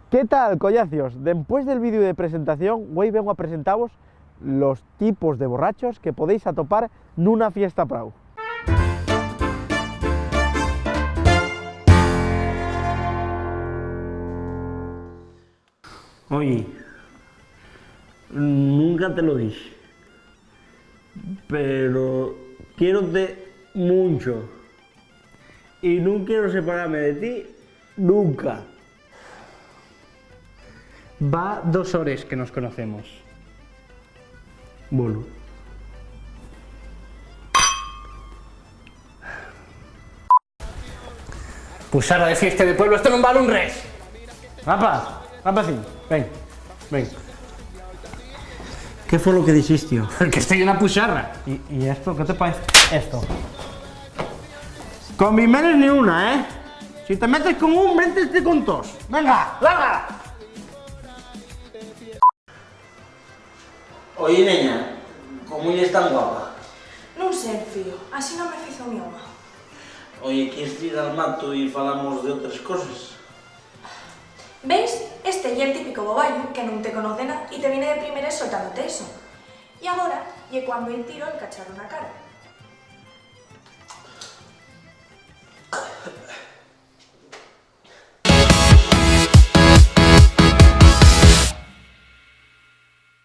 ¿Qué tal, collacios? Después del vídeo de presentación, hoy vengo a presentaros los tipos de borrachos que podéis atopar nunha fiesta prau. Oye, nunca te lo dije, pero quiérote mucho y no quiero separarme de ti nunca. Va 2 horas que nos conocemos. Bueno. Pues ahora de fiesta de pueblo, esto non vale un res. Rapacín, ven. ¿Qué fue lo que dijiste, tío? Que estoy en una puxarra. ¿Y esto? ¿Qué te parece? Esto. Con mi menos ni una, ¿eh? Si te metes con un, métete con dos. ¡Venga, larga! Oye, neña, ¿cómo eres tan guapa? Non sei, fío, así non me fizo mi oma. Oye, ¿quieres ir al mato y falamos de otras cosas? Veis? Este é el típico boballo que non te conoce nada e te viene de primeras soltándote eso. E agora, lle cuando el tiro el cacharro na cara.